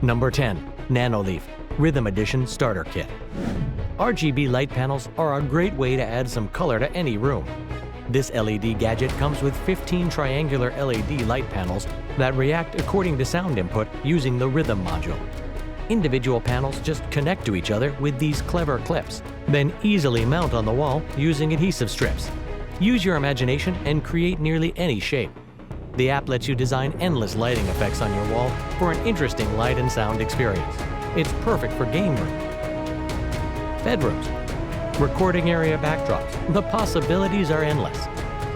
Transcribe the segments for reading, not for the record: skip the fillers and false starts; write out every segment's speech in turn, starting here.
Number 10. Nanoleaf Rhythm Edition Starter Kit. RGB light panels are a great way to add some color to any room. This LED gadget comes with 15 triangular LED light panels that react according to sound input using the rhythm module. Individual panels just connect to each other with these clever clips, then easily mount on the wall using adhesive strips. Use your imagination and create nearly any shape. The app lets you design endless lighting effects on your wall for an interesting light and sound experience. It's perfect for game rooms, bedrooms, recording area backdrops. The possibilities are endless.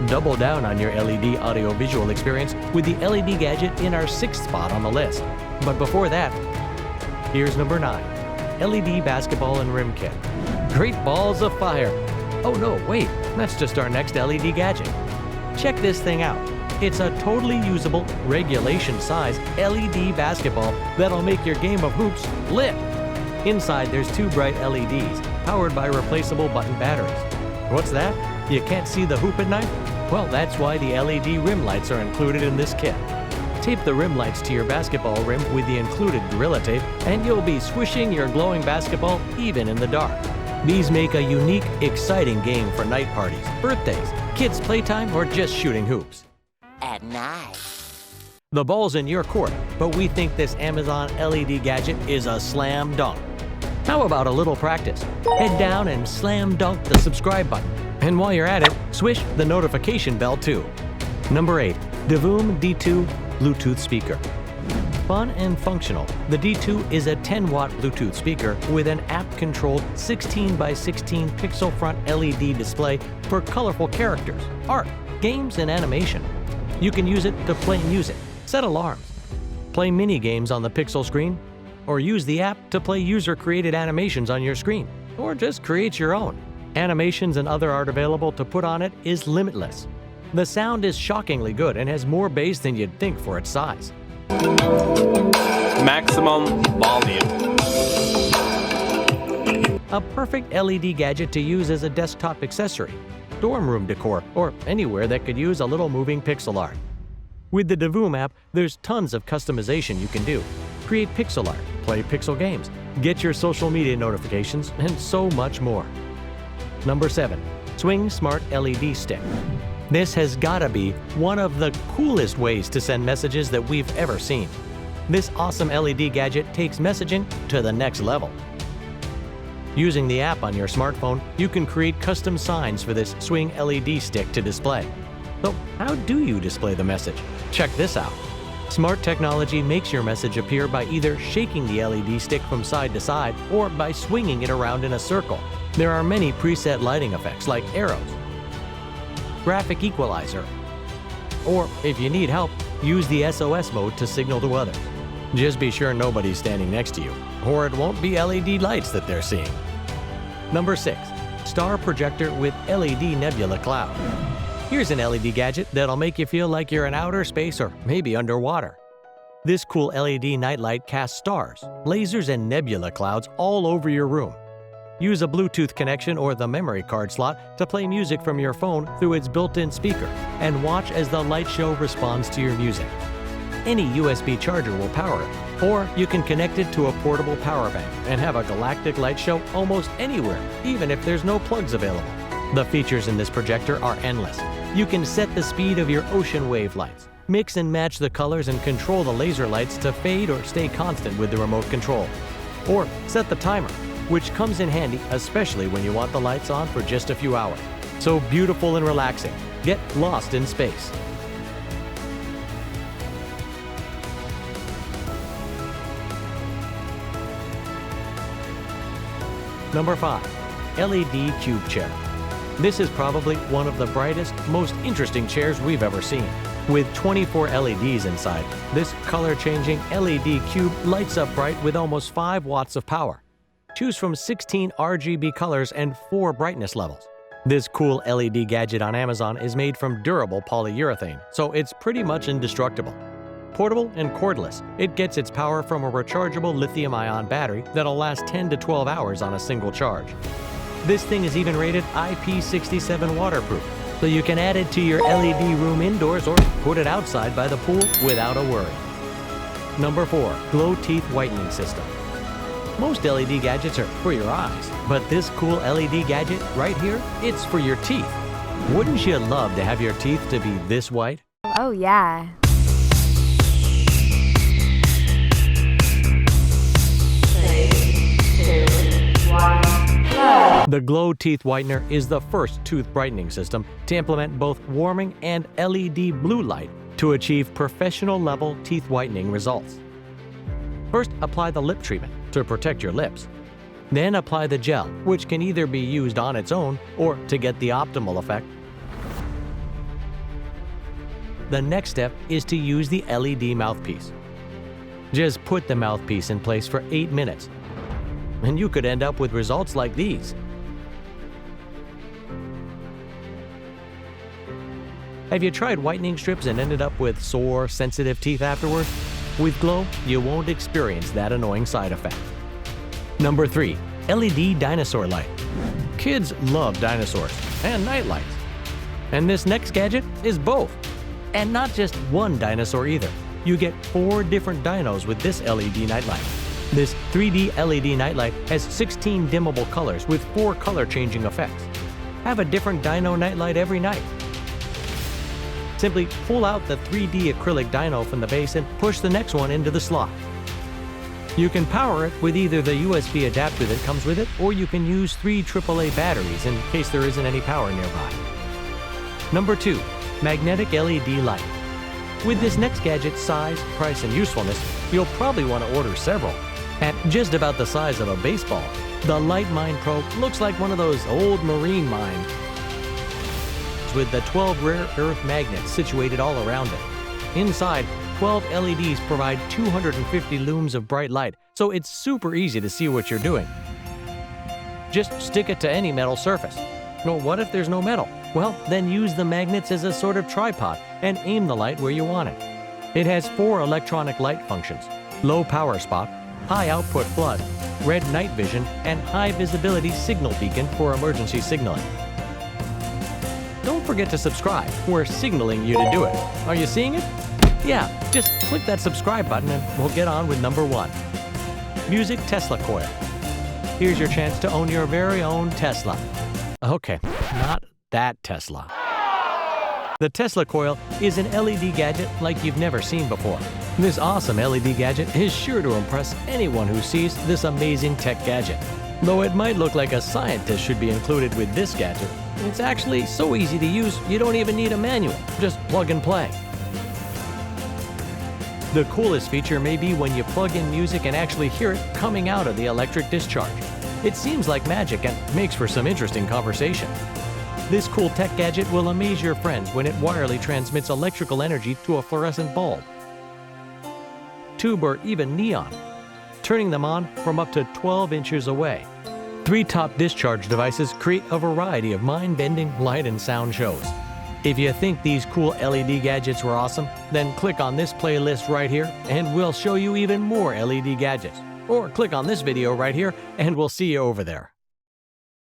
Double down on your LED audiovisual experience with the LED gadget in our 6th spot on the list. But before that, here's number 9. LED Basketball and Rim Kit. Great balls of fire! Oh no, wait, that's just our next LED gadget. Check this thing out. It's a totally usable, regulation-size LED basketball that'll make your game of hoops lit. Inside, there's 2 bright LEDs, powered by replaceable button batteries. What's that? You can't see the hoop at night? Well, that's why the LED rim lights are included in this kit. Tape the rim lights to your basketball rim with the included Gorilla Tape, and you'll be swishing your glowing basketball even in the dark. These make a unique, exciting game for night parties, birthdays, kids' playtime, or just shooting hoops. At night. The ball's in your court, but we think this Amazon LED gadget is a slam dunk. How about a little practice? Head down and slam dunk the subscribe button. And while you're at it, swish the notification bell too. Number 8. Davoo D2 Bluetooth Speaker. Fun and functional, the D2 is a 10-watt Bluetooth speaker with an app-controlled 16 by 16 pixel front LED display for colorful characters, art, games, and animation. You can use it to play music, set alarms, play mini-games on the pixel screen, or use the app to play user-created animations on your screen, or just create your own. Animations and other art available to put on it is limitless. The sound is shockingly good and has more bass than you'd think for its size. Maximum volume. A perfect LED gadget to use as a desktop accessory, dorm room decor, or anywhere that could use a little moving pixel art. With the Davoo app, there's tons of customization you can do. Create pixel art, play pixel games, get your social media notifications, and so much more. Number 7. Swing Smart LED Stick. This has gotta be one of the coolest ways to send messages that we've ever seen. This awesome LED gadget takes messaging to the next level. Using the app on your smartphone, you can create custom signs for this swing LED stick to display. So how do you display the message? Check this out. Smart technology makes your message appear by either shaking the LED stick from side to side or by swinging it around in a circle. There are many preset lighting effects like arrows, graphic equalizer, or if you need help, use the SOS mode to signal to others. Just be sure nobody's standing next to you, or it won't be LED lights that they're seeing. Number 6. Star Projector with LED Nebula Cloud. Here's an LED gadget that'll make you feel like you're in outer space or maybe underwater. This cool LED nightlight casts stars, lasers, and nebula clouds all over your room. Use a Bluetooth connection or the memory card slot to play music from your phone through its built-in speaker and watch as the light show responds to your music. Any USB charger will power it, or you can connect it to a portable power bank and have a galactic light show almost anywhere, even if there's no plugs available. The features in this projector are endless. You can set the speed of your ocean wave lights, mix and match the colors, and control the laser lights to fade or stay constant with the remote control. Or set the timer, which comes in handy especially when you want the lights on for just a few hours. So beautiful and relaxing. Get lost in space. Number 5. LED Cube Chair. This is probably one of the brightest, most interesting chairs we've ever seen. With 24 LEDs inside, this color-changing LED cube lights up bright with almost 5 watts of power. Choose from 16 RGB colors and 4 brightness levels. This cool LED gadget on Amazon is made from durable polyurethane, so it's pretty much indestructible. Portable and cordless, it gets its power from a rechargeable lithium-ion battery that'll last 10 to 12 hours on a single charge. This thing is even rated IP67 waterproof, so you can add it to your LED room indoors or put it outside by the pool without a worry. Number 4. Glow Teeth Whitening System. Most LED gadgets are for your eyes, but this cool LED gadget right here, it's for your teeth. Wouldn't you love to have your teeth to be this white? Oh yeah. The Glow Teeth Whitener is the first tooth brightening system to implement both warming and LED blue light to achieve professional-level teeth whitening results. First, apply the lip treatment to protect your lips. Then apply the gel, which can either be used on its own or to get the optimal effect. The next step is to use the LED mouthpiece. Just put the mouthpiece in place for 8 minutes, and you could end up with results like these. Have you tried whitening strips and ended up with sore, sensitive teeth afterward? With Glow, you won't experience that annoying side effect. Number 3. LED Dinosaur Light. Kids love dinosaurs and night lights. And this next gadget is both. And not just one dinosaur either. You get 4 different dinos with this LED nightlight. This 3D LED nightlight has 16 dimmable colors with 4 color changing effects. Have a different dino nightlight every night. Simply pull out the 3D acrylic dino from the base and push the next one into the slot. You can power it with either the USB adapter that comes with it, or you can use 3 AAA batteries in case there isn't any power nearby. Number 2. Magnetic LED light. With this next gadget's size, price, and usefulness, you'll probably want to order several. At just about the size of a baseball, the Light Mine Pro looks like one of those old marine mines with the 12 rare earth magnets situated all around it. Inside, 12 LEDs provide 250 looms of bright light, so it's super easy to see what you're doing. Just stick it to any metal surface. Well, what if there's no metal? Well, then use the magnets as a sort of tripod and aim the light where you want it. It has 4 electronic light functions: low power spot, high output flood, red night vision, and high visibility signal beacon for emergency signaling. Don't forget to subscribe. We're signaling you to do it. Are you seeing it? Yeah, just click that subscribe button and we'll get on with number 1. Music Tesla Coil. Here's your chance to own your very own Tesla. Okay, not that Tesla. The Tesla Coil is an LED gadget like you've never seen before. This awesome LED gadget is sure to impress anyone who sees this amazing tech gadget. Though it might look like a scientist should be included with this gadget, it's actually so easy to use you don't even need a manual. Just plug and play. The coolest feature may be when you plug in music and actually hear it coming out of the electric discharge. It seems like magic and makes for some interesting conversation. This cool tech gadget will amaze your friends when it wirelessly transmits electrical energy to a fluorescent bulb, tube, or even neon, turning them on from up to 12 inches away. 3 top discharge devices create a variety of mind-bending light and sound shows. If you think these cool LED gadgets were awesome, then click on this playlist right here and we'll show you even more LED gadgets. Or click on this video right here and we'll see you over there.